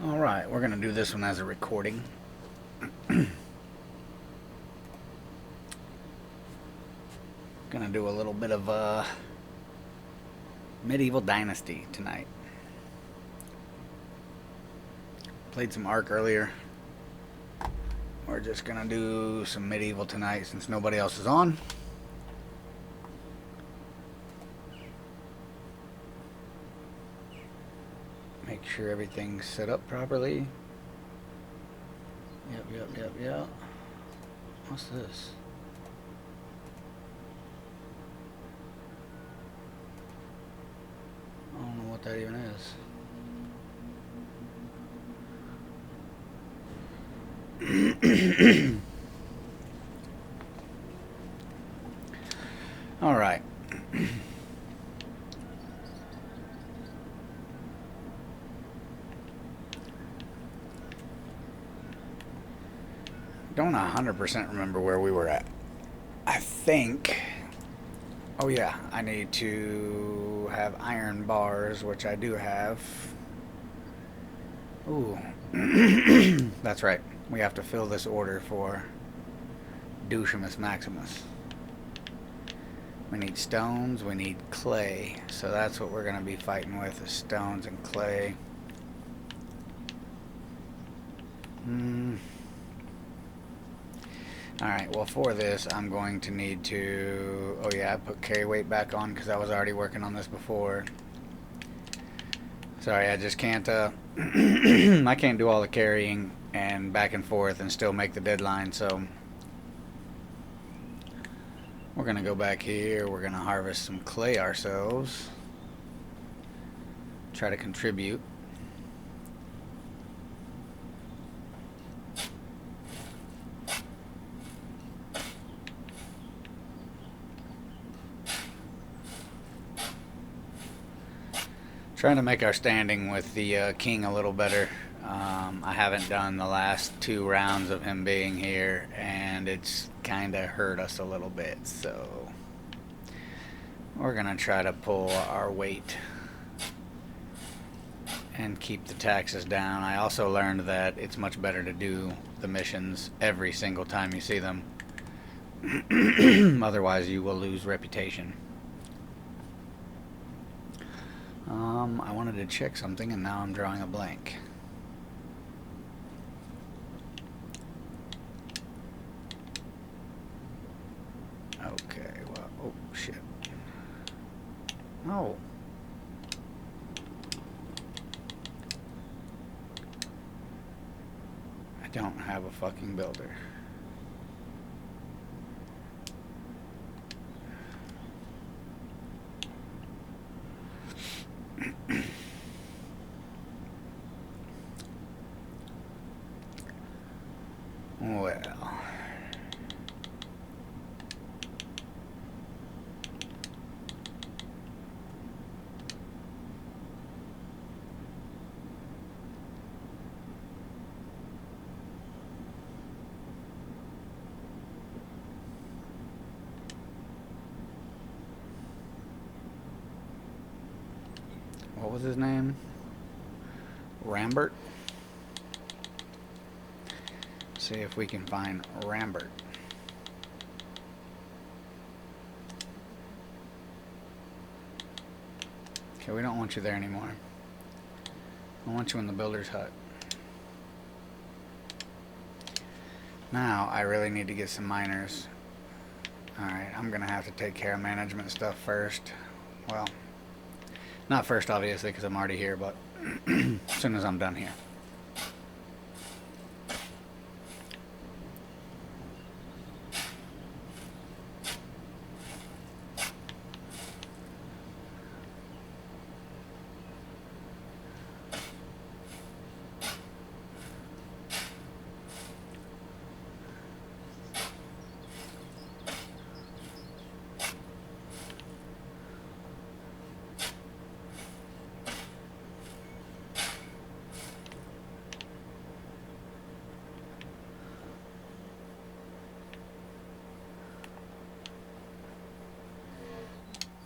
Alright, we're going to do this one as a recording. Gonna do a little bit of medieval Dynasty tonight. Played some Ark earlier. We're just gonna do some medieval tonight since nobody else is on. Make sure everything's set up properly. Yep. What's this? I don't know what that even is. All right. Don't 100% remember where we were at. I think... Oh yeah, I need to have iron bars, which I do have. Ooh. That's right. We have to fill this order for Ducimus Maximus. We need stones, we need clay. So that's what we're going to be fighting with, is stones and clay. Alright, well for this I'm going to need to... Oh yeah, I put carry weight back on because I was already working on this before. Sorry, I just can't... I can't do all the carrying and back and forth and still make the deadline, so... We're going to go back here, we're going to harvest some clay ourselves. Try to contribute. Trying to make our standing with the king a little better. I haven't done the last 2 rounds of him being here, and it's kind of hurt us a little bit, so we're gonna try to pull our weight and keep the taxes down. I also learned that it's much better to do the missions every single time you see them. Otherwise you will lose reputation. I wanted to check something and now I'm drawing a blank. Okay, well, oh shit. No. I don't have a fucking builder. Well, what was his name? Rambert? See if we can find Rambert. Okay, we don't want you there anymore. I want you in the builder's hut. Now, I really need to get some miners. Alright, I'm gonna have to take care of management stuff first. Well, not first obviously because I'm already here, but as soon as I'm done here.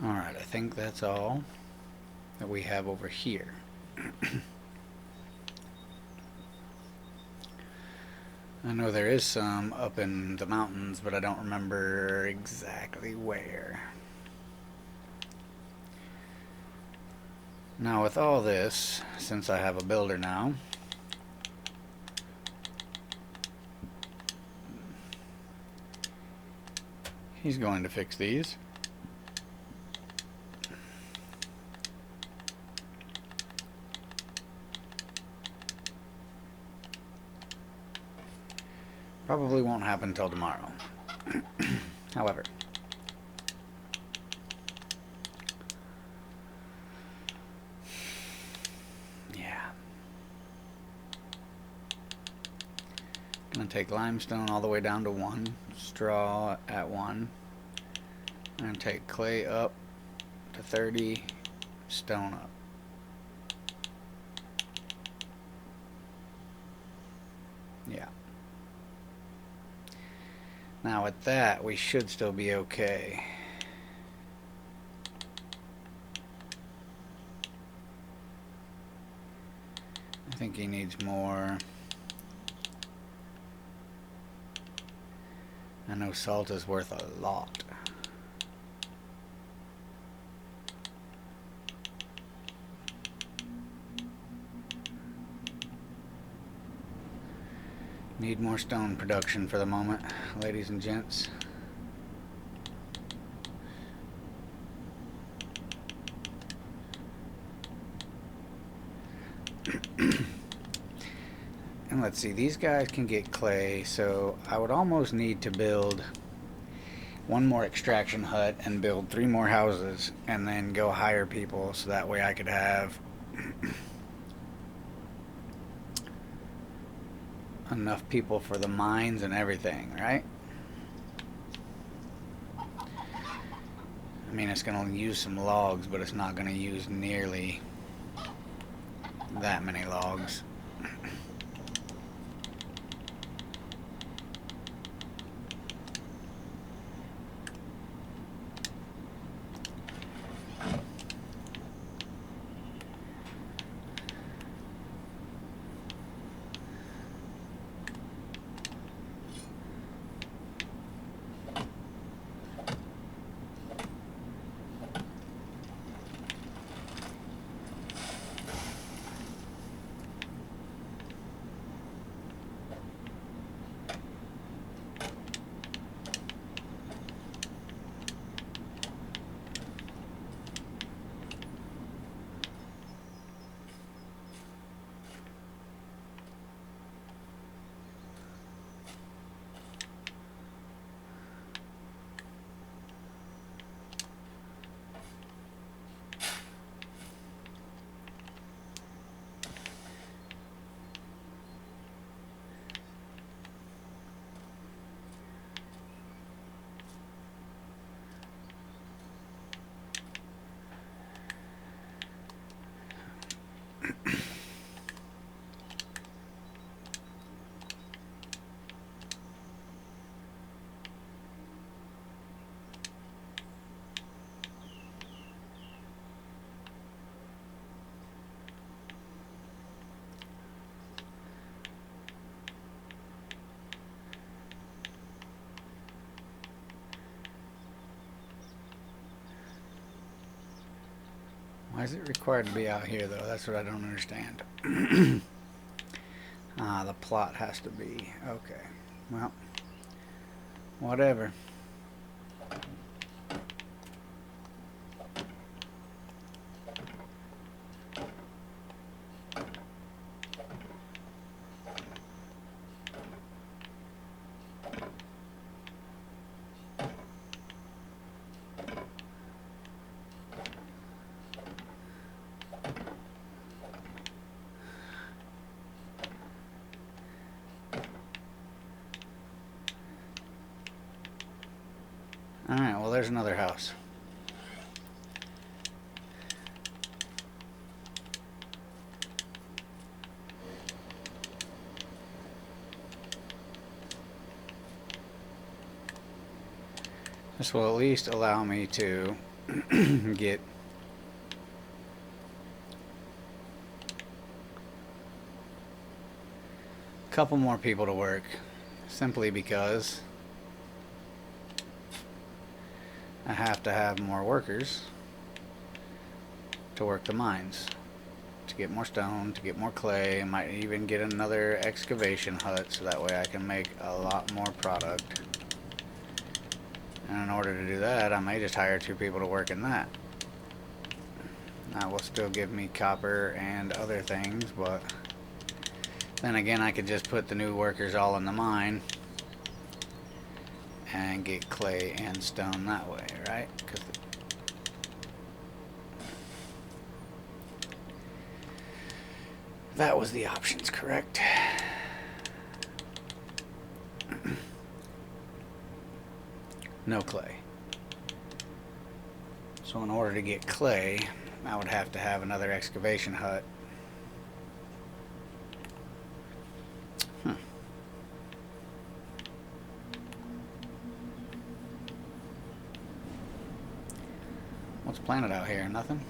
Alright, I think that's all that we have over here. I know there is some up in the mountains, but I don't remember exactly where. Now with all this, since I have a builder now, he's going to fix these. Probably won't happen until tomorrow. However, yeah. Gonna take limestone all the way down to 1, straw at 1. I'm gonna take clay up to 30, stone up. Yeah. Now with that, we should still be okay. I think he needs more. I know salt is worth a lot. Need more stone production for the moment, ladies and gents. And let's see, these guys can get clay, so I would almost need to build one more extraction hut and build 3 more houses and then go hire people so that way I could have enough people for the mines and everything, right? I mean, it's going to use some logs, but it's not going to use nearly that many logs. Why is it required to be out here, though? That's what I don't understand. The plot has to be. Okay. Well, whatever. Alright, well, there's another house. This will at least allow me to get a couple more people to work. simply because I have to have more workers to work the mines, to get more stone, to get more clay. I might even get another excavation hut so that way I can make a lot more product. And in order to do that, I may just hire 2 people to work in that. That will still give me copper and other things, but then again, I could just put the new workers all in the mine and get clay and stone that way, right? 'Cause that was the options, correct? No clay. So in order to get clay, I would have to have another excavation hut. What's planted out here? Nothing?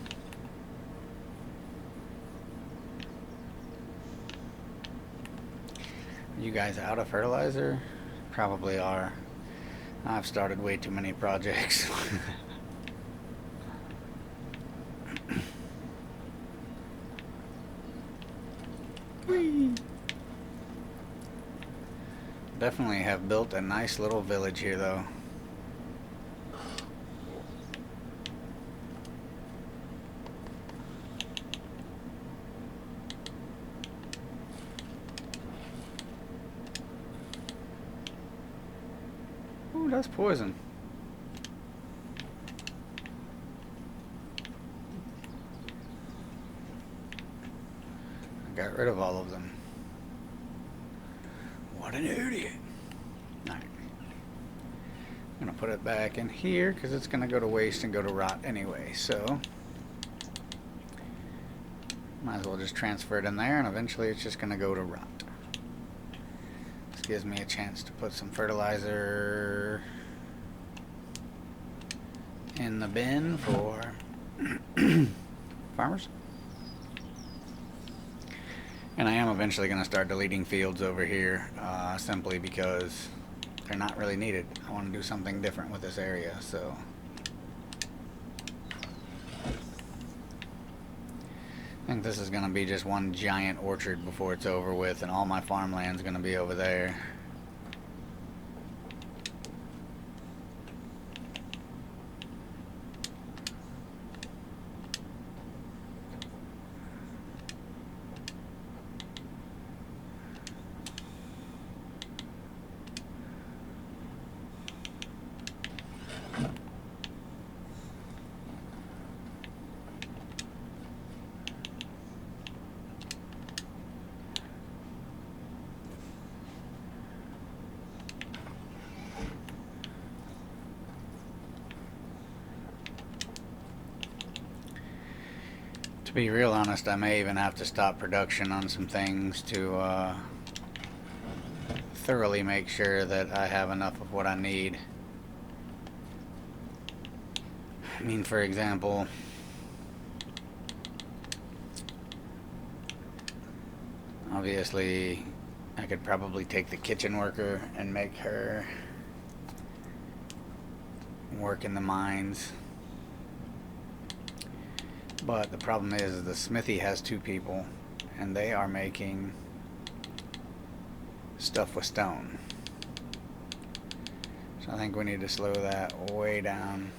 Are you guys out of fertilizer? Probably are. I've started way too many projects. Definitely have built a nice little village here though. Ooh, that's poison. I got rid of all of them. What an idiot. Alright. I'm going to put it back in here because it's going to go to waste and go to rot anyway. So, might as well just transfer it in there and eventually it's just going to go to rot. This gives me a chance to put some fertilizer in the bin for farmers. And I am eventually going to start deleting fields over here, simply because they're not really needed. I want to do something different with this area, so. I think this is going to be just one giant orchard before it's over with, and all my farmland's going to be over there. To be real honest, I may even have to stop production on some things to thoroughly make sure that I have enough of what I need. I mean, for example, obviously I could probably take the kitchen worker and make her work in the mines. But the problem is the smithy has 2 people and they are making stuff with stone. So I think we need to slow that way down.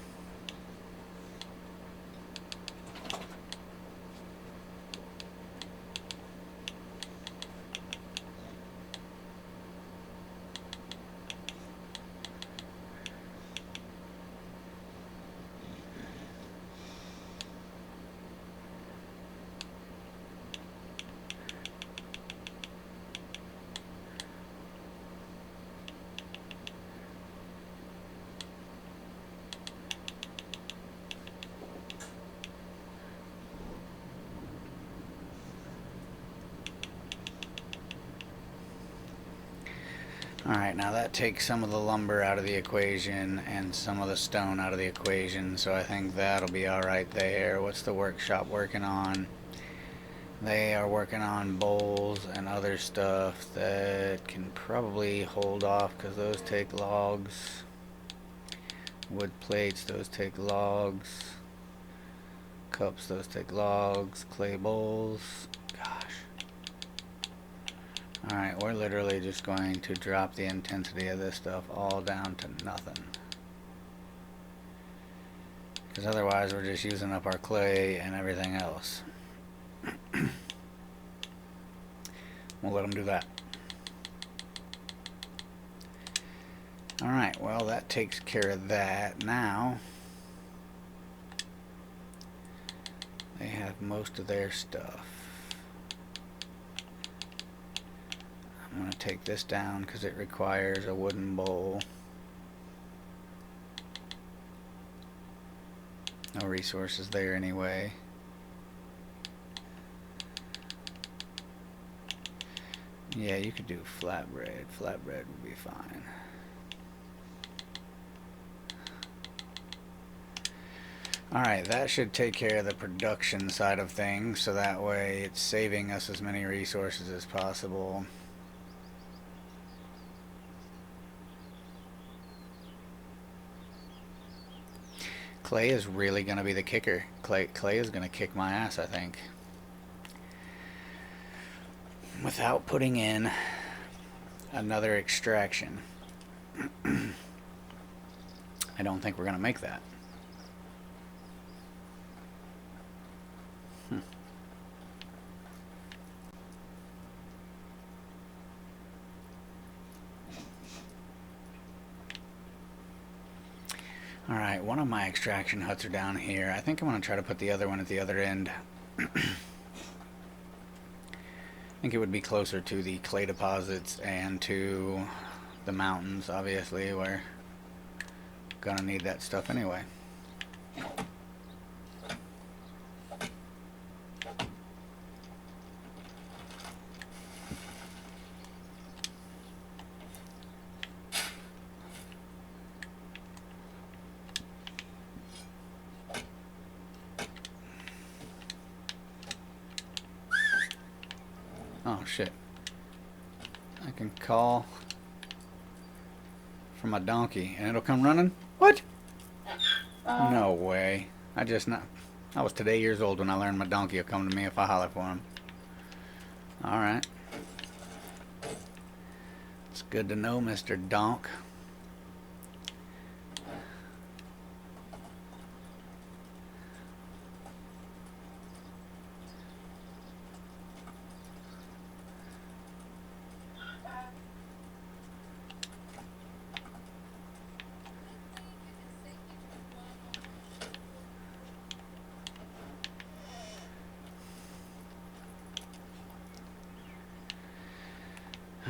Alright, now that takes some of the lumber out of the equation and some of the stone out of the equation, so I think that'll be alright there. What's the workshop working on? They are working on bowls and other stuff that can probably hold off because those take logs. Wood plates, those take logs. Cups, those take logs. Clay bowls. Gosh. Alright, we're literally just going to drop the intensity of this stuff all down to nothing. Because otherwise we're just using up our clay and everything else. We'll let them do that. Alright, well that takes care of that. Now, they have most of their stuff. I'm going to take this down because it requires a wooden bowl. No resources there anyway. Yeah, you could do flatbread. Flatbread would be fine. Alright, that should take care of the production side of things, so that way it's saving us as many resources as possible. Clay is really going to be the kicker. Clay is going to kick my ass, I think. Without putting in another extraction. I don't think we're going to make that. Alright, one of my extraction huts are down here. I think I'm going to try to put the other one at the other end. I think it would be closer to the clay deposits and to the mountains, obviously. We're going to need that stuff anyway. Oh shit. I can call from a donkey and it'll come running? What? No way. I was today years old when I learned my donkey will come to me if I holler for him. Alright. It's good to know, Mr. Donk.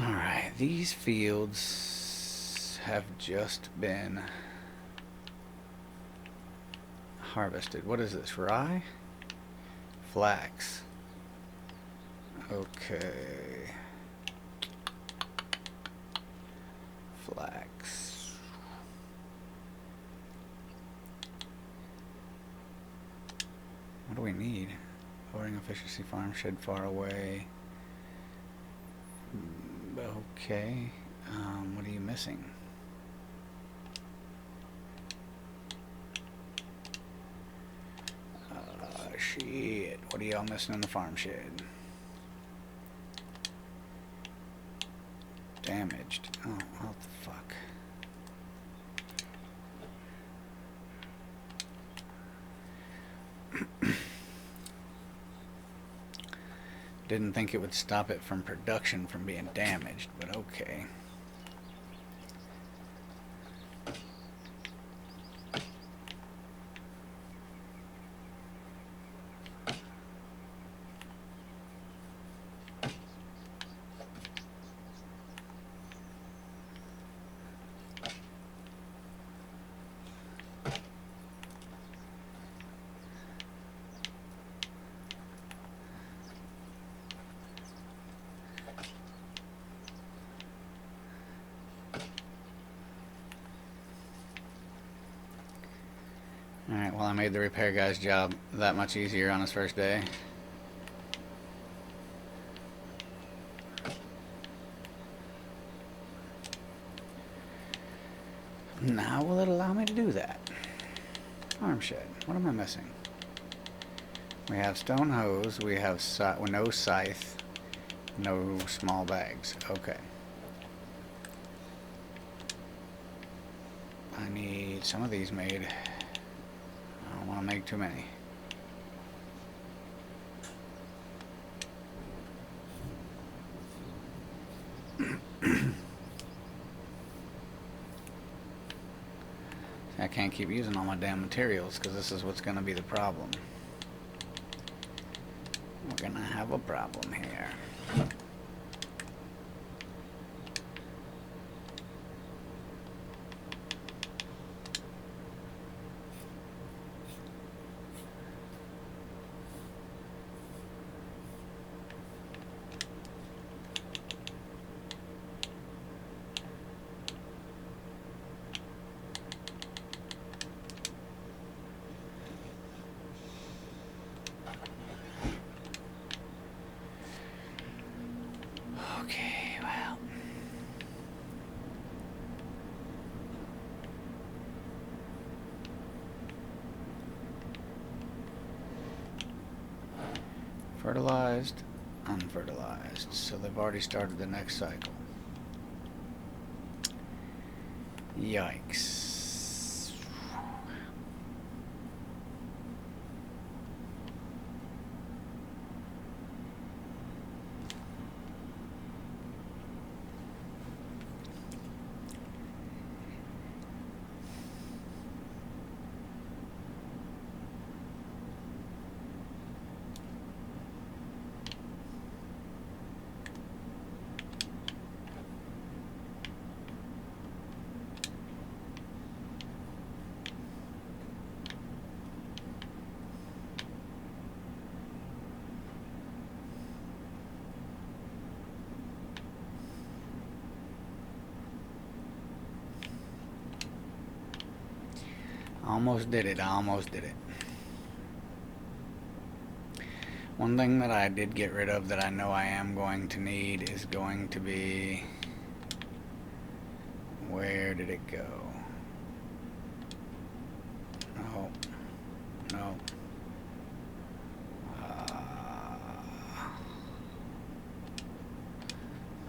Alright, these fields have just been harvested. What is this, rye? Flax. Okay. Flax. What do we need? Lowering efficiency, farm shed far away. Okay. What are you missing? Shit. What are y'all missing in the farm shed? Damaged. Oh, what the fuck? Didn't think it would stop it from production from being damaged, but okay. Alright, well I made the repair guy's job that much easier on his first day. Now will it allow me to do that? Farm shed. What am I missing? We have stone hose. We have no scythe. No small bags. Okay. I need some of these made. I don't want to make too many. I can't keep using all my damn materials because this is what's going to be the problem. We're going to have a problem here. Okay, well. Fertilized, unfertilized. So they've already started the next cycle. Yikes. Almost did it. I almost did it. One thing that I did get rid of that I know I am going to need is going to be... Where did it go? No. No.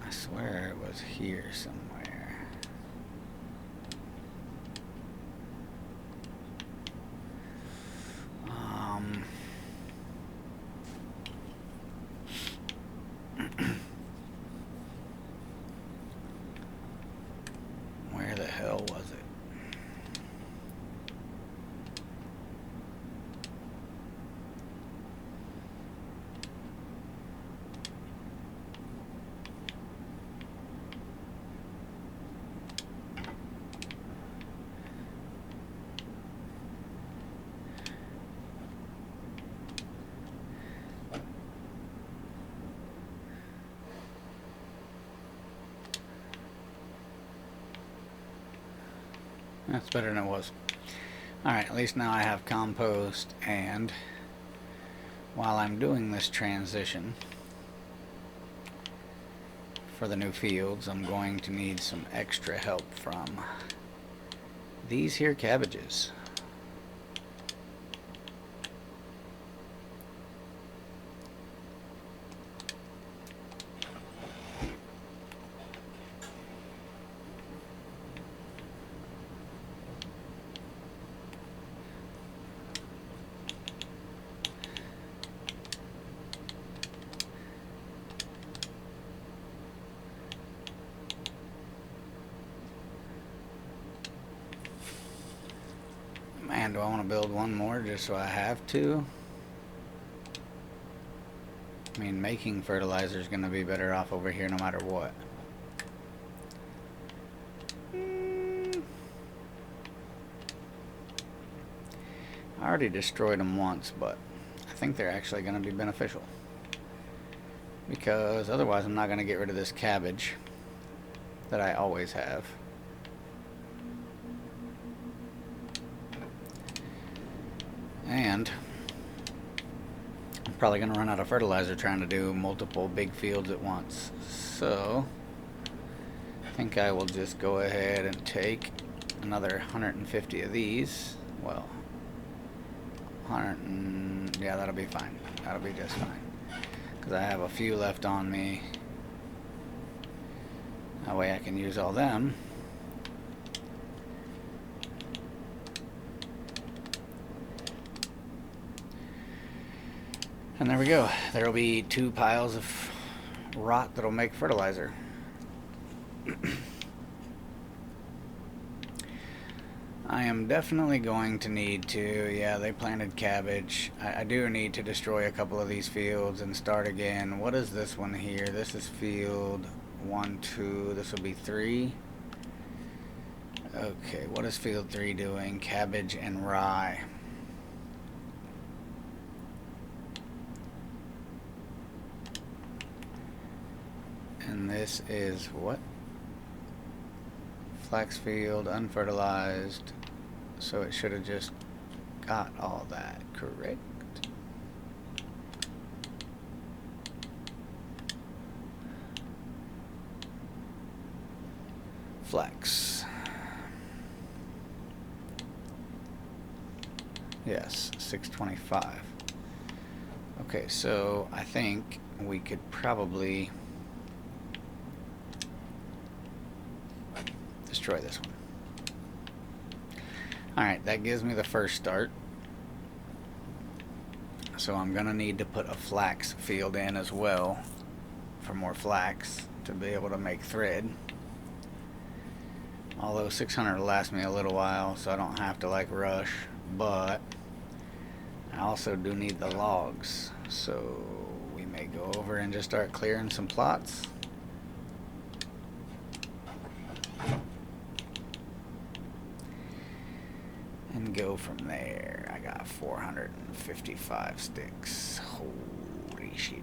I swear it was here somewhere. Where the hell was it? That's better than it was. Alright, at least now I have compost, and while I'm doing this transition for the new fields, I'm going to need some extra help from these here cabbages. Man, do I want to build one more just so I have to? I mean, making fertilizer is going to be better off over here no matter what. I already destroyed them once, but I think they're actually going to be beneficial. Because otherwise I'm not going to get rid of this cabbage that I always have. And I'm probably going to run out of fertilizer trying to do multiple big fields at once. So I think I will just go ahead and take another 150 of these. Well, 100 and, yeah, that'll be fine. That'll be just fine. Because I have a few left on me. That way I can use all them. And there we go. There will be 2 piles of rot that'll make fertilizer. I am definitely going to need to, yeah, they planted cabbage. I do need to destroy a couple of these fields and start again. What is this one here? This is field 1, 2, this will be 3. Okay, what is field 3 doing? Cabbage and rye. And this is what? Flax field, unfertilized. So it should have just got all that, correct? Flax. Yes, 625. Okay, so I think we could probably destroy this one. Alright, that gives me the first start. So I'm gonna need to put a flax field in as well for more flax to be able to make thread. Although 600 will last me a little while, so I don't have to like rush, but I also do need the logs, so we may go over and just start clearing some plots. And go from there. I got 455 sticks. Holy shit.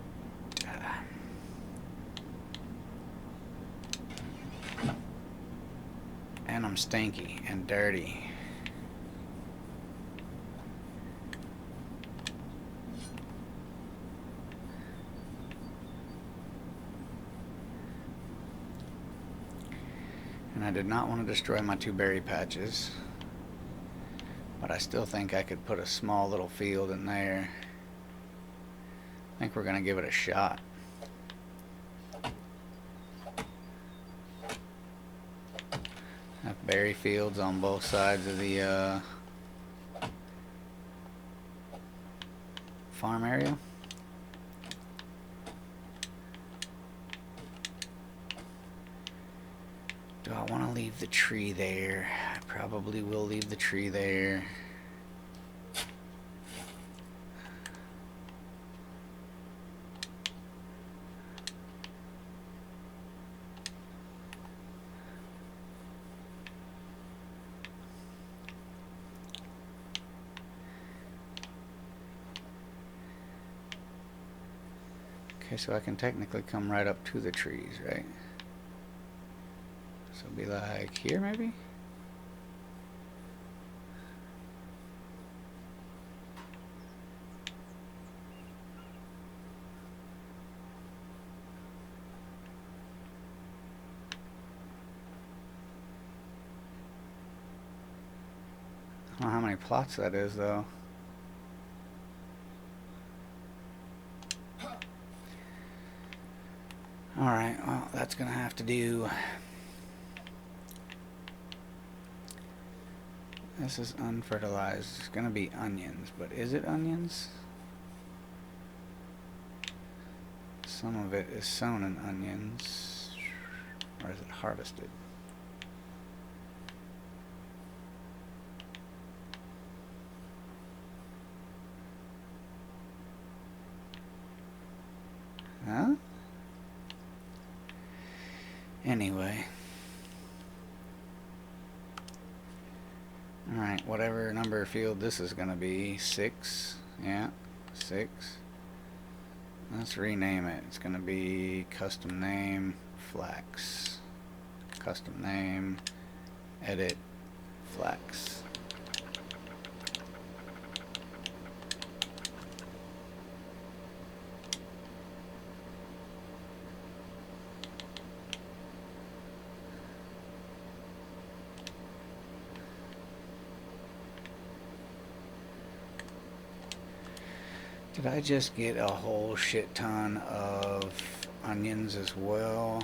And I'm stinky and dirty. And I did not want to destroy my 2 berry patches. But I still think I could put a small little field in there. I think we're going to give it a shot. Have berry fields on both sides of the farm area. Do I want to leave the tree there? I probably will leave the tree there. Okay, so I can technically come right up to the trees, right? So it'll be like here, maybe? I don't know how many plots that is, though. Alright, well, that's gonna have to do. This is unfertilized. It's gonna be onions, but is it onions? Some of it is sown in onions. Or is it harvested? Huh? Anyway. Alright, whatever number field this is going to be. 6. Yeah, 6. Let's rename it. It's going to be custom name flax. Custom name edit flax. Did I just get a whole shit ton of onions as well?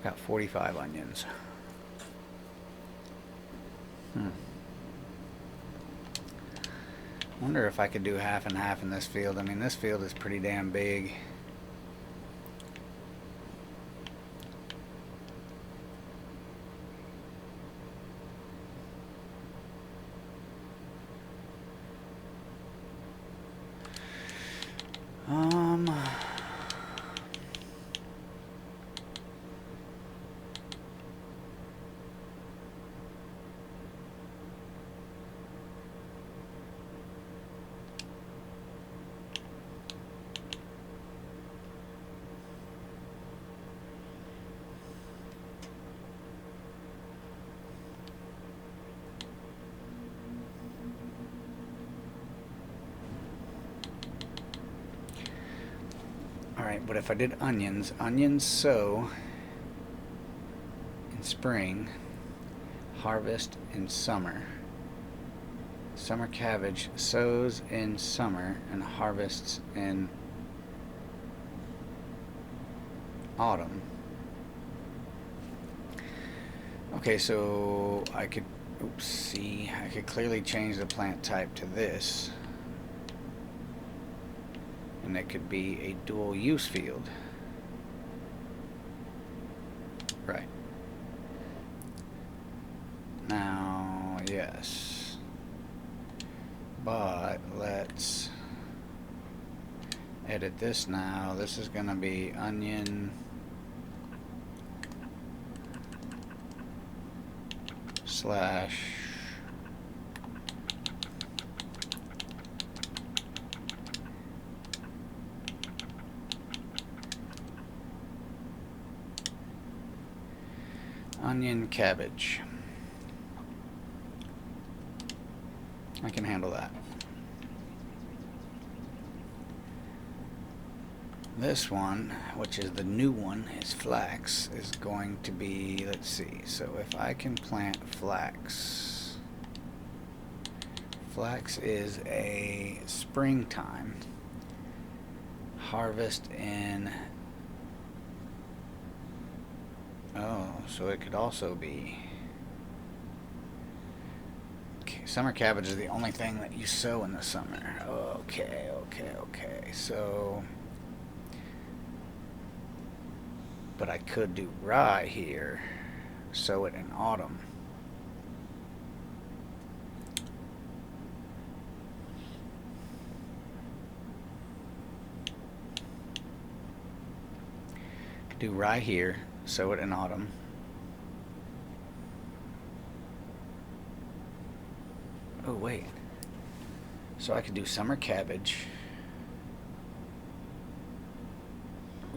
I got 45 onions. Wonder if I could do half and half in this field. I mean, this field is pretty damn big. Alright, but if I did onions sow in spring, harvest in summer. Summer cabbage sows in summer and harvests in autumn. Okay, so I could, I could clearly change the plant type to this. And it could be a dual use field. Right. Now, yes. But let's edit this now. This is going to be onion slash onion cabbage. I can handle that. This one, which is the new one, is flax, is going to be, let's see, so if I can plant flax. Flax is a springtime harvest in, oh, so it could also be, okay, summer cabbage is the only thing that you sow in the summer. Okay, so, but I could do rye here, sow it in autumn. Do rye here, sow it in autumn. Oh wait, so I could do summer cabbage,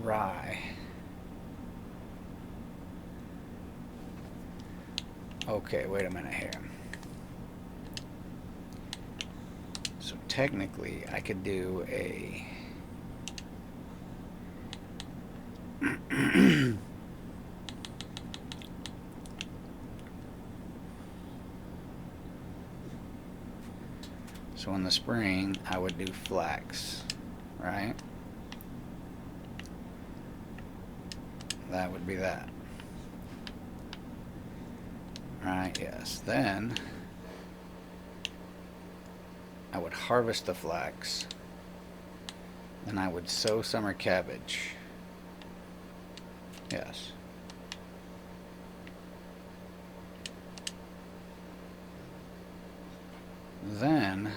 rye. Okay, wait a minute here. So technically I could do a so in the spring I would do flax, right? That would be that. Right, yes. Then I would harvest the flax. Then I would sow summer cabbage. Yes. Then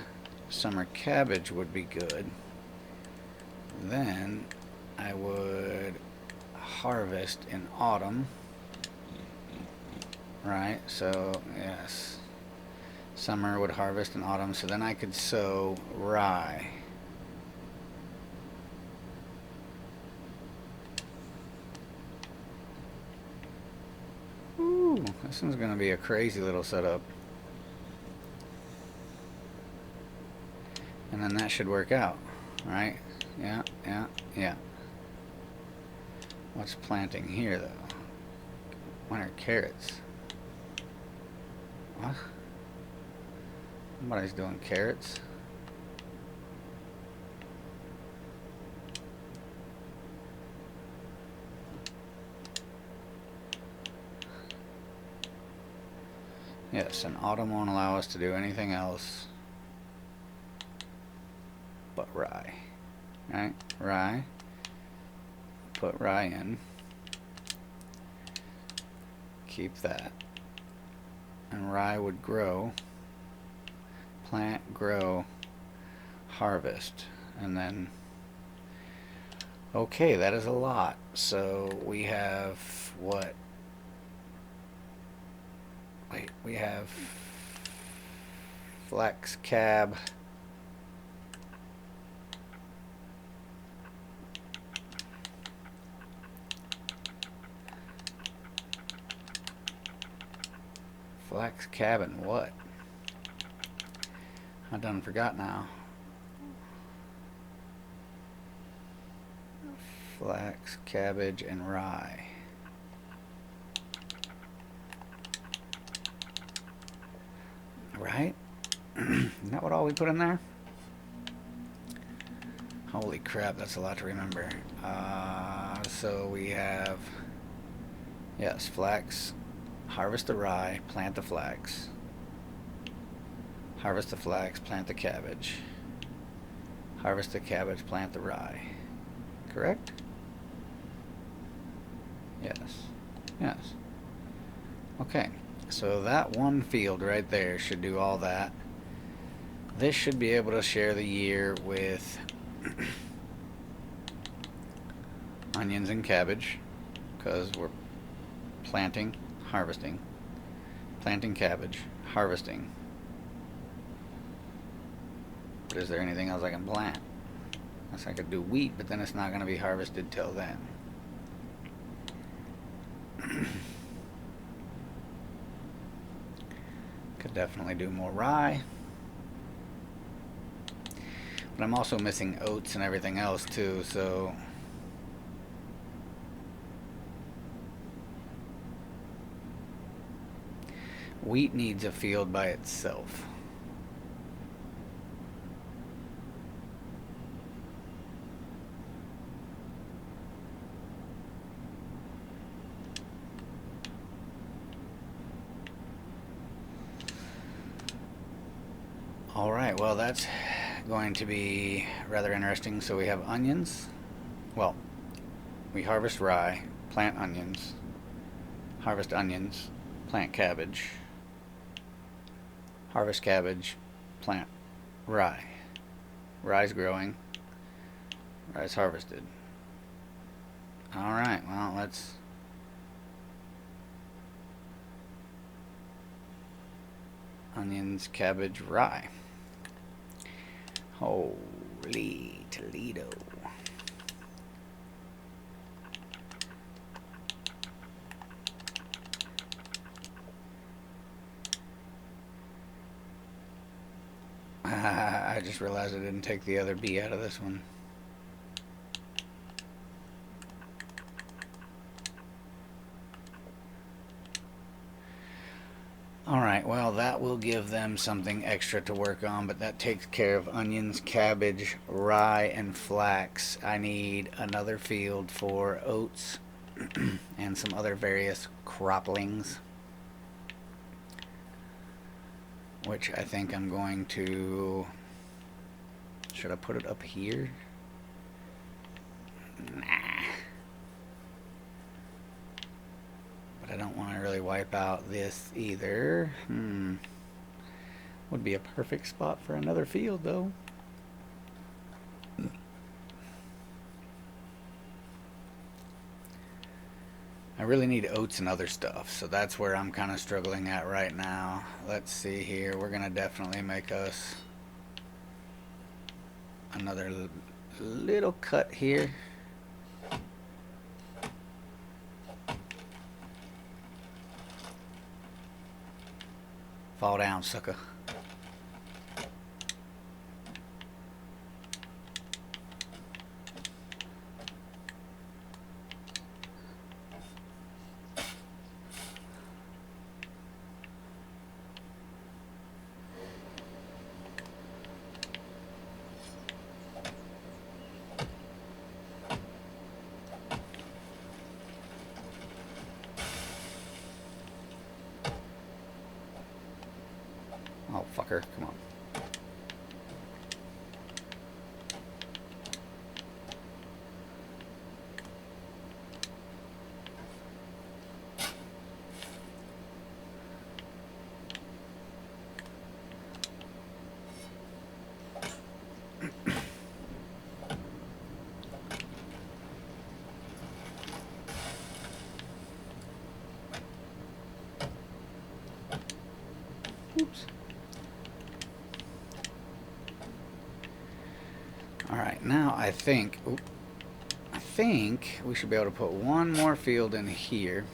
summer cabbage would be good. Then I would harvest in autumn. Right, so yes, summer would harvest in autumn, so then I could sow rye. Ooh, this one's gonna be a crazy little setup. And then that should work out, right? Yeah. What's planting here though? What are carrots? What? Somebody's doing carrots. Yes, and autumn won't allow us to do anything else but rye. Right? Rye. Put rye in. Keep that. And rye would grow. Plant, grow, harvest. And then... Okay, that is a lot. So we have what? Wait, we have flax cab. Flax cab and what? I done forgot now. Flax, cabbage, and rye. Right? Isn't that what all we put in there? Holy crap, that's a lot to remember. So we have, yes, flax, harvest the rye, plant the flax. Harvest the flax, plant the cabbage. Harvest the cabbage, plant the rye. Correct? Yes. Yes. Okay. So that one field right there should do all that. This should be able to share the year with onions and cabbage, because we're planting, harvesting, planting cabbage, harvesting. But is there anything else I can plant? Unless I could do wheat, but then it's not going to be harvested till then. Could definitely do more rye. But I'm also missing oats and everything else too, so... Wheat needs a field by itself. Alright, well that's going to be rather interesting. So we have onions. Well, we harvest rye, plant onions, harvest onions, plant cabbage, harvest cabbage, plant rye. Rye's growing, rye's harvested. Alright, well let's... Onions, cabbage, rye. Holy Toledo. I just realized I didn't take the other B out of this one. Alright, well that will give them something extra to work on, but that takes care of onions, cabbage, rye, and flax. I need another field for oats and some other various croplings, which I think I'm going to... Should I put it up here? Nah. But I don't want to really wipe out this either. Would be a perfect spot for another field though. I really need oats and other stuff, so that's where I'm kind of struggling at right now. Let's see here. We're gonna definitely make us another little cut here. Fall down, sucker. fucker. Come on. Oops. Alright, now I think we should be able to put one more field in here.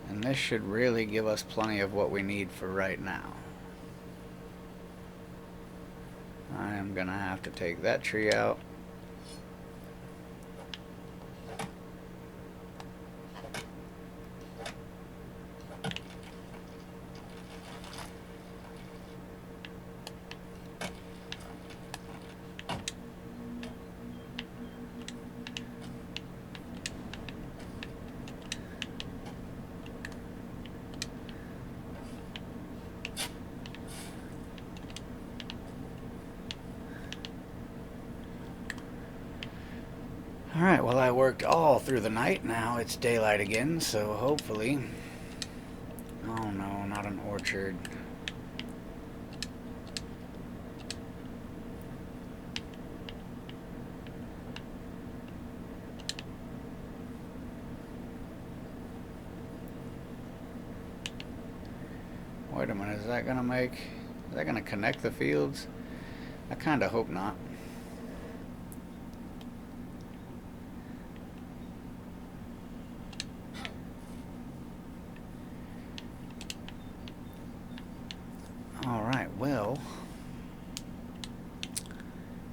And this should really give us plenty of what we need for right now. I am gonna have to take that tree out. Alright, well I worked all through the night. Now it's daylight again, so hopefully... Oh no, not an orchard. Wait a minute, is that gonna connect the fields? I kinda hope not. Alright, well,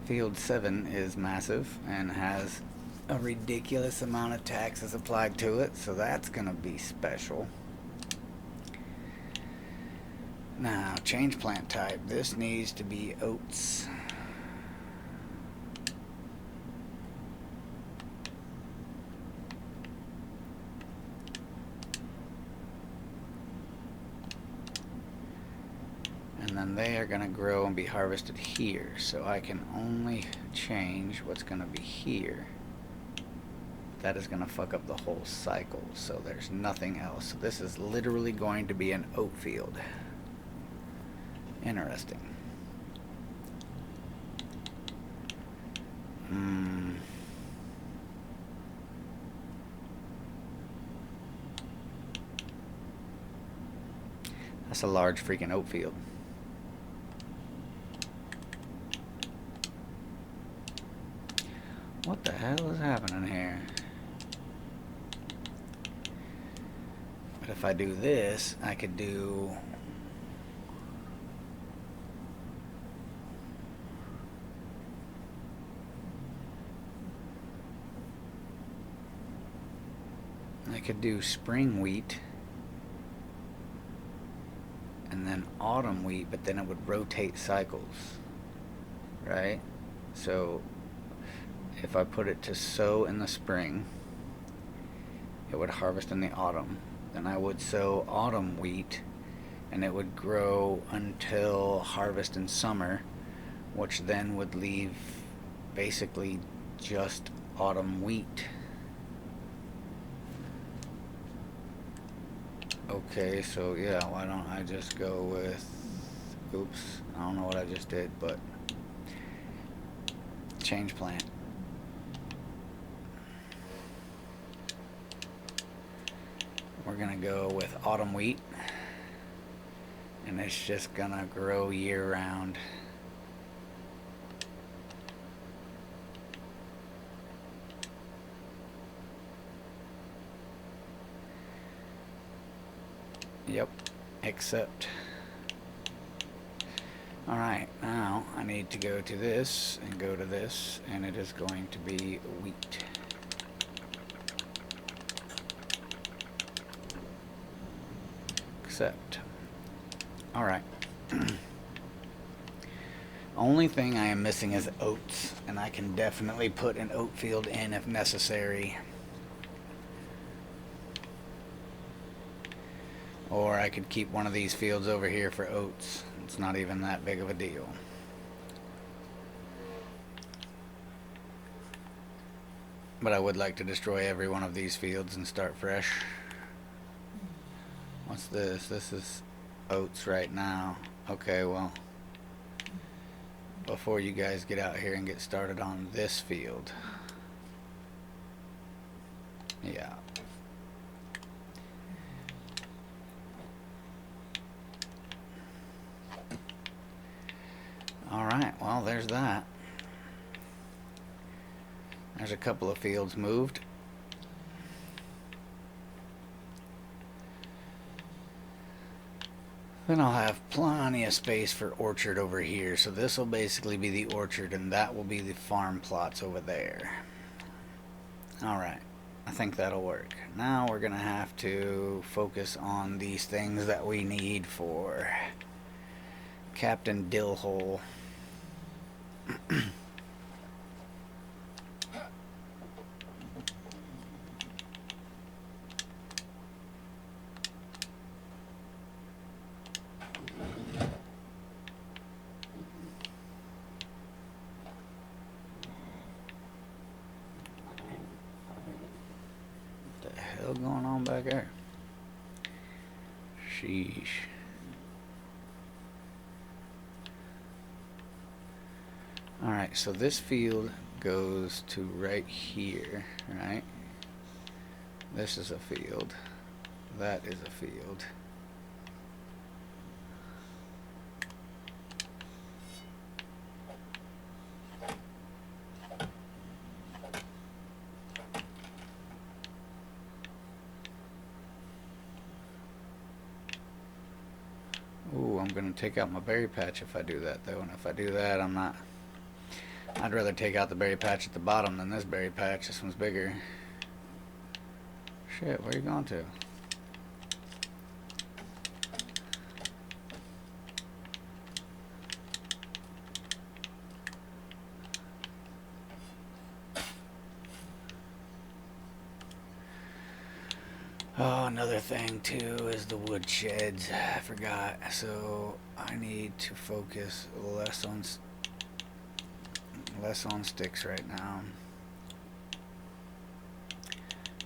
Field 7 is massive and has a ridiculous amount of taxes applied to it, so that's going to be special. Now, change plant type. This needs to be oats. And then they are going to grow and be harvested here. So I can only change what's going to be here. That is going to fuck up the whole cycle. So there's nothing else. So this is literally going to be an oat field. Interesting. That's a large freaking oat field. What the hell is happening here? But if I do this, I could do... I could do spring wheat and then autumn wheat, but then it would rotate cycles, right? So if I put it to sow in the spring, it would harvest in the autumn. Then I would sow autumn wheat and it would grow until harvest in summer, which then would leave basically just autumn wheat. Okay, so yeah, why don't I just go with, oops, I don't know what I just did, but change plant. We're gonna go with autumn wheat, and it's just gonna grow year round. Yep, except. Alright, now I need to go to this and go to this, and it is going to be wheat. Except. Alright. Only thing I am missing is oats, and I can definitely put an oat field in if necessary. Or I could keep one of these fields over here for oats. It's not even that big of a deal. But I would like to destroy every one of these fields and start fresh. What's this? This is oats right now. Okay, well, before you guys get out here and get started on this field. Yeah. Alright, well, there's that. There's a couple of fields moved. Then I'll have plenty of space for orchard over here. So this will basically be the orchard, and that will be the farm plots over there. Alright, I think that'll work. Now we're going to have to focus on these things that we need for Captain Dillhole. What the hell going on back there? Sheesh. Alright, so this field goes to right here, right? This is a field. That is a field. Ooh, I'm gonna take out my berry patch if I do that though, and if I do that, I'm not... I'd rather take out the berry patch at the bottom than this berry patch. This one's bigger. Shit, where are you going to? Oh, another thing too is the wood sheds. I forgot. So I need to focus less on sticks right now.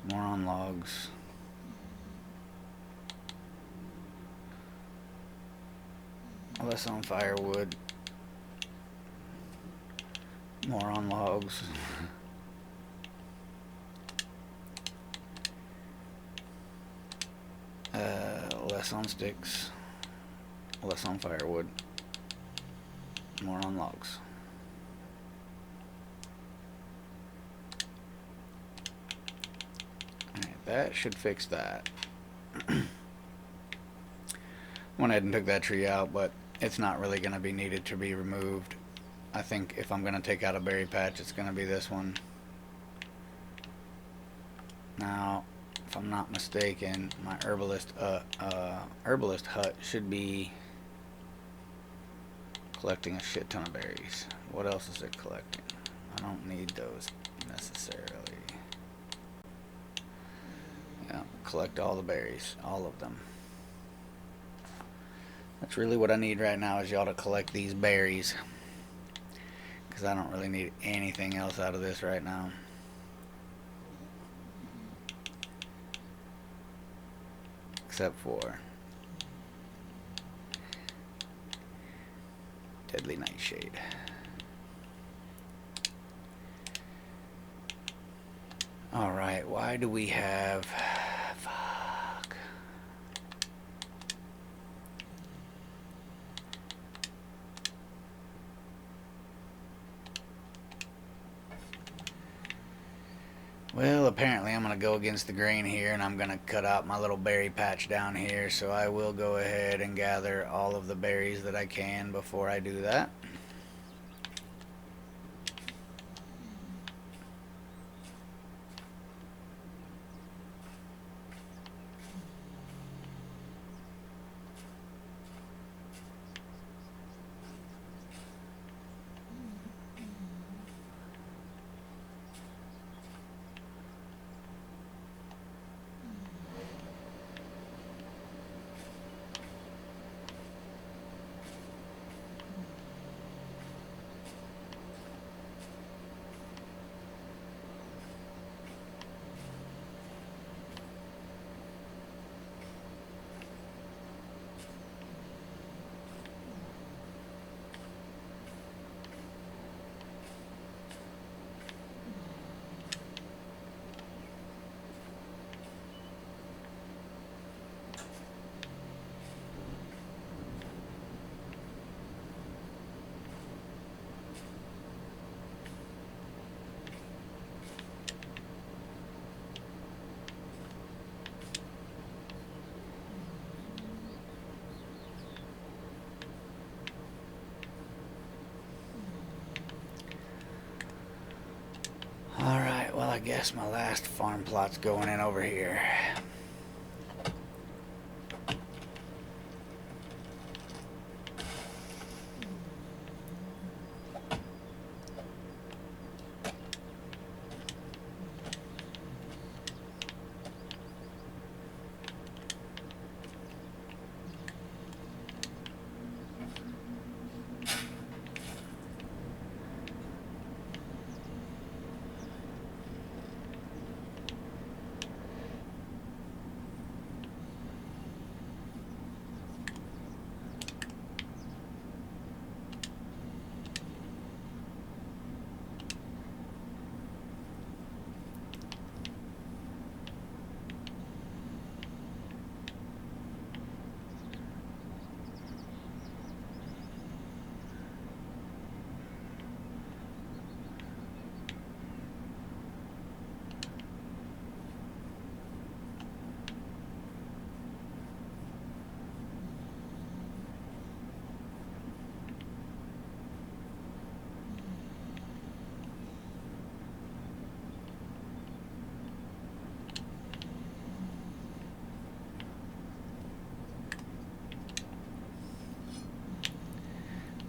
More on logs. Less on firewood. More on logs. Less on sticks. Less on firewood. More on logs. Alright, that should fix that. Went ahead and took that tree out, but it's not really going to be needed to be removed. I think if I'm going to take out a berry patch, it's going to be this one. Now, if I'm not mistaken, my herbalist hut should be collecting a shit ton of berries. What else is it collecting? I don't need those necessarily. Yeah, collect all the berries, all of them. That's really what I need right now, is y'all to collect these berries, because I don't really need anything else out of this right now. Except for Deadly Nightshade. Alright, why do we have... Fuck. Well, apparently I'm going to go against the grain here, and I'm going to cut out my little berry patch down here, so I will go ahead and gather all of the berries that I can before I do that. guess my last farm plot's going in over here.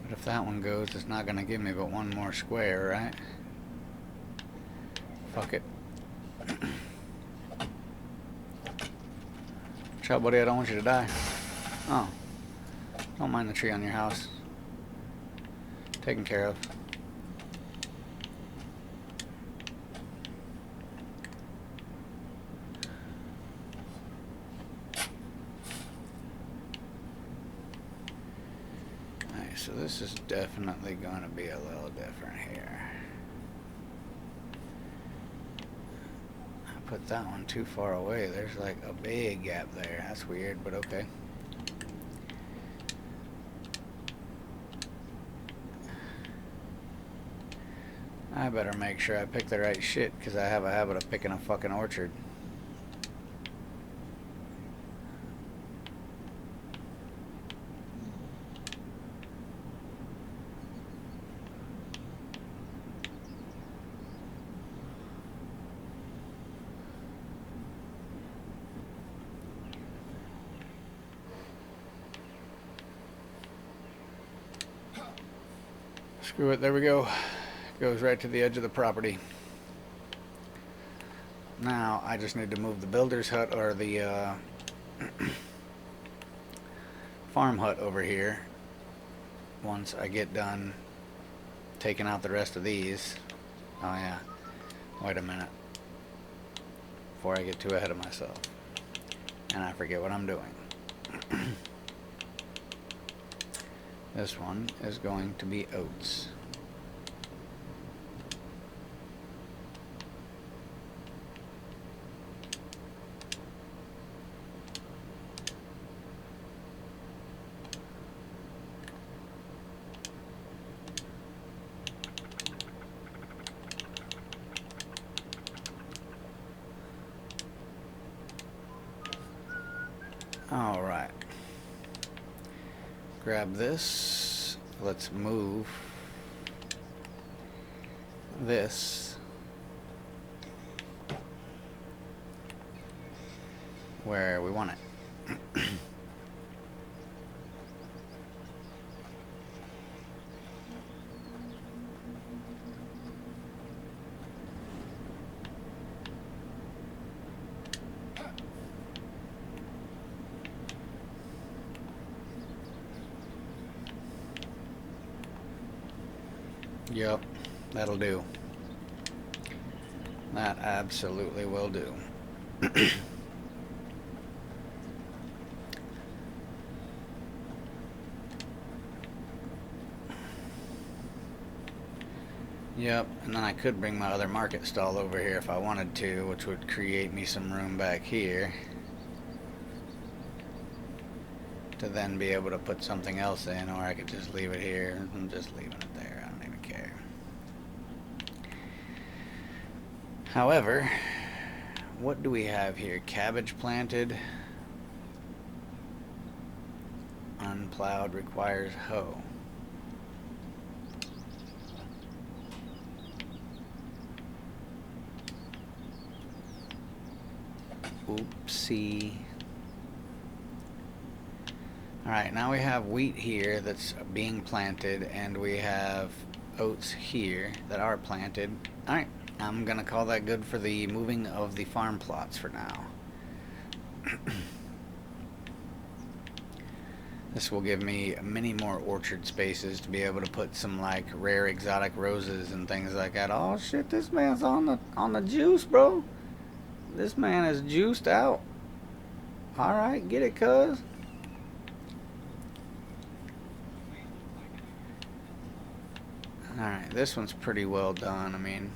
But if that one goes, it's not going to give me but one more square, right? Fuck it. Watch out, buddy. I don't want you to die. Oh. Don't mind the tree on your house. Taken care of. So this is definitely going to be a little different here. I put that one too far away. There's like a big gap there. That's weird, but okay. I better make sure I pick the right shit, because I have a habit of picking a fucking orchard. Screw it, there we go. Goes right to the edge of the property. Now I just need to move the builder's hut, or the farm hut over here. Once I get done taking out the rest of these. Oh yeah, wait a minute. Before I get too ahead of myself and I forget what I'm doing. This one is going to be oats. All right. Grab this. Let's move this where we want it. Yep, that'll do. That absolutely will do. Yep, and then I could bring my other market stall over here if I wanted to, which would create me some room back here to then be able to put something else in, or I could just leave it here. I'm just leaving it there. I don't even care. However, what do we have here? Cabbage planted. Unplowed requires hoe. Oopsie. Alright, now we have wheat here that's being planted, and we have oats here that are planted. Alright, I'm gonna call that good for the moving of the farm plots for now. This will give me many more orchard spaces to be able to put some like rare exotic roses and things like that. Oh shit, this man's on the juice, bro. This man is juiced out. Alright, get it, cuz. Alright, this one's pretty well done. I mean,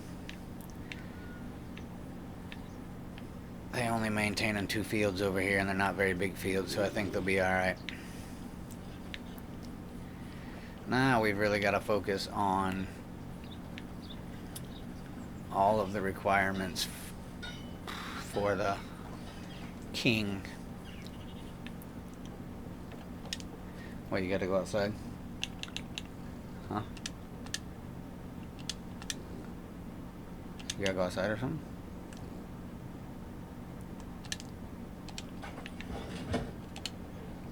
they only maintain in 2 fields over here, and they're not very big fields, so I think they'll be alright. Now we've really got to focus on all of the requirements for the king. What, you got to go outside? Huh? You gotta go outside or something?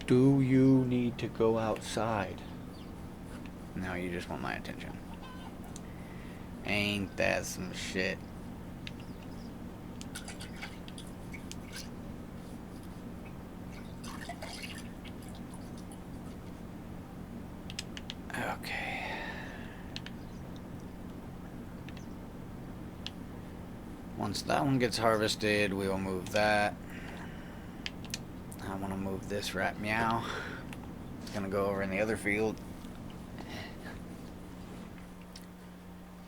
Do you need to go outside? No, you just want my attention. Ain't that some shit? Okay. Once that one gets harvested, we will move that. I want to move this rat meow. It's gonna go over in the other field.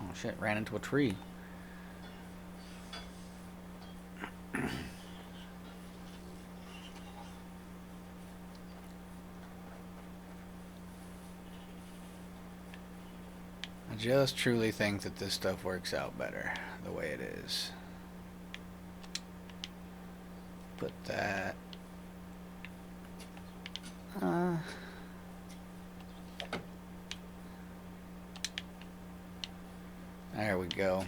Oh shit, ran into a tree. I just truly think that this stuff works out better the way it is. Put that. There we go.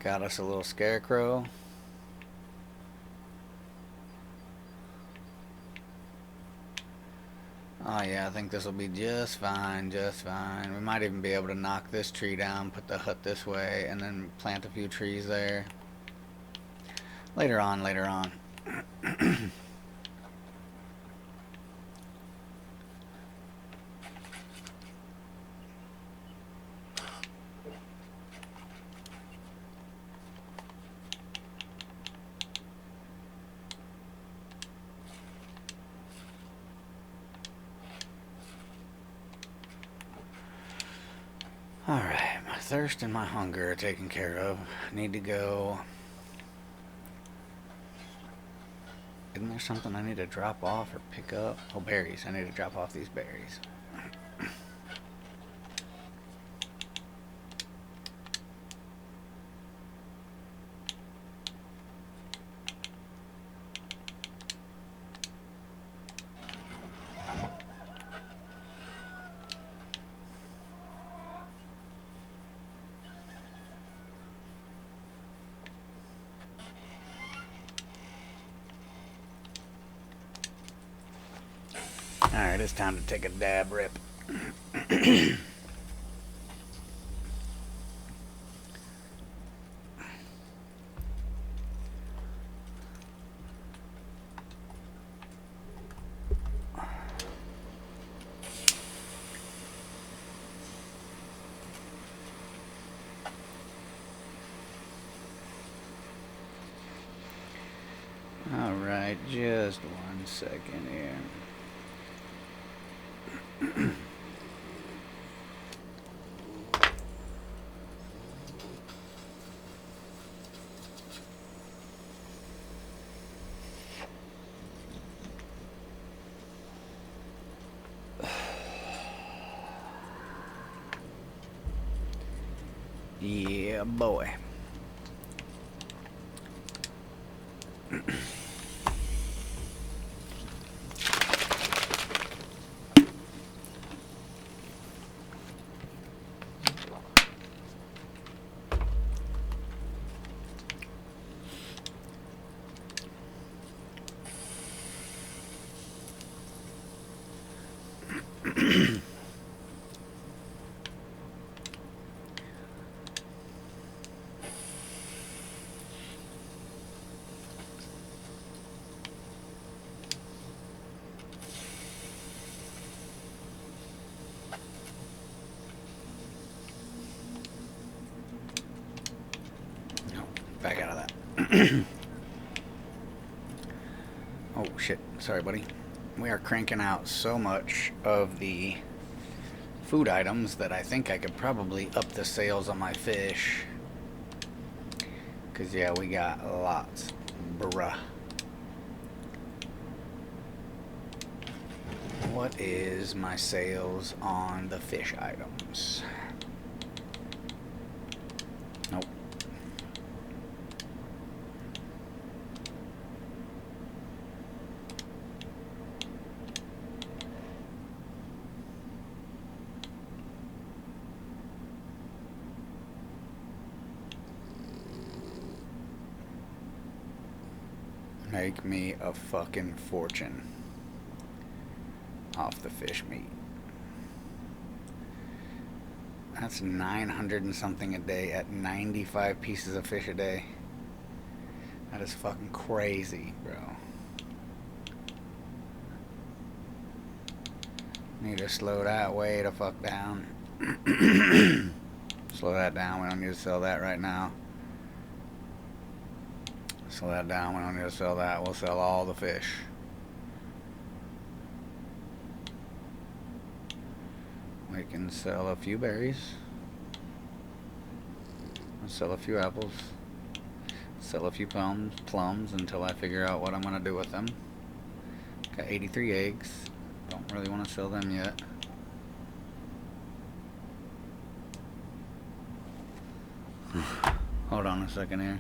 Got us a little scarecrow. Oh yeah, I think this will be just fine, just fine. We might even be able to knock this tree down, put the hut this way, and then plant a few trees there. Later on, later on. Alright, my thirst and my hunger are taken care of. I need to go. Isn't there something I need to drop off or pick up? Oh, berries. I need to drop off these berries. Alright, it's time to take a dab rip. Alright, just 1 second here. Yeah, boy. back out of that. Oh shit, sorry buddy. We are cranking out so much of the food items that I think I could probably up the sales on my fish. Cause yeah, we got lots, bruh. What is my sales on the fish items? Nope. Make me a fucking fortune off the fish meat. That's 900 and something a day at 95 pieces of fish a day. That is fucking crazy, bro. Need to slow that way the fuck down. Slow that down. We don't need to sell that right now. Slow that down. We don't need to sell that. We'll sell all the fish. We can sell a few berries. I'll sell a few apples. Sell a few plums until I figure out what I'm going to do with them. Got 83 eggs. Don't really want to sell them yet. Hold on a second here.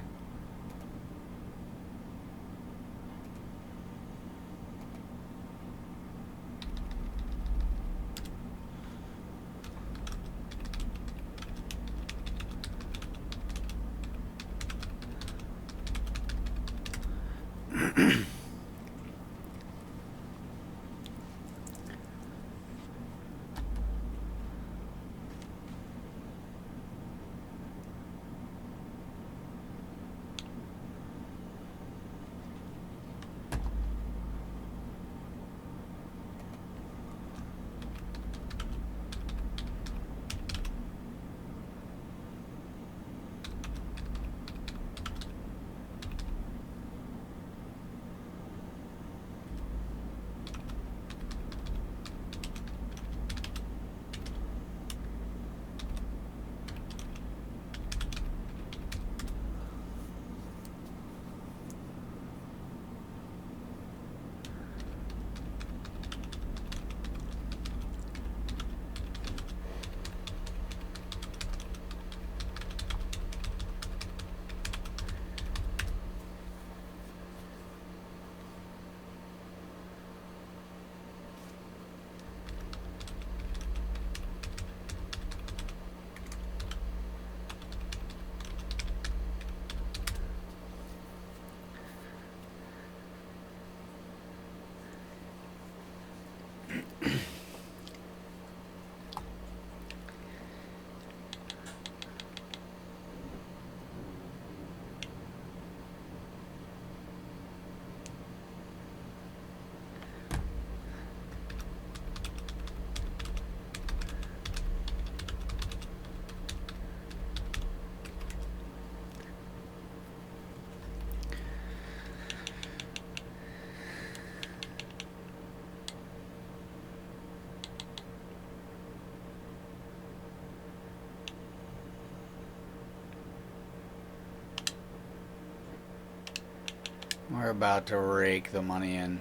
We're about to rake the money in.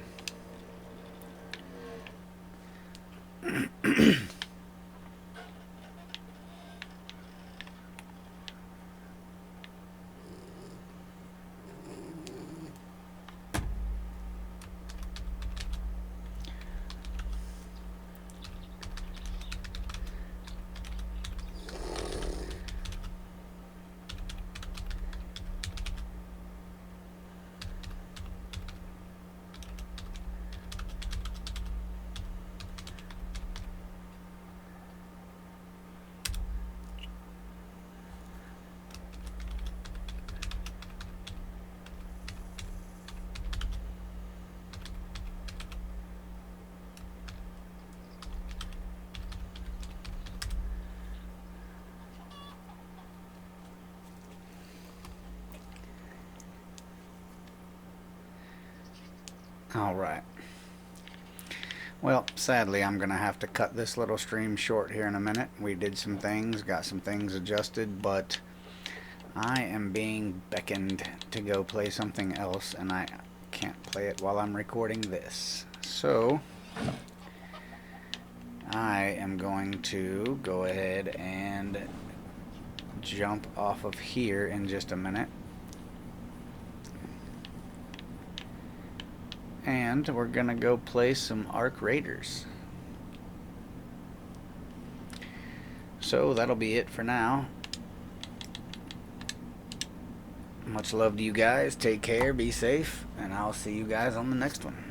Alright. Well, sadly, I'm going to have to cut this little stream short here in a minute. We did some things, got some things adjusted, but I am being beckoned to go play something else, and I can't play it while I'm recording this. So, I am going to go ahead and jump off of here in just a minute. And we're gonna go play some Arc Raiders. So that'll be it for now. Much love to you guys. Take care, be safe, and I'll see you guys on the next one.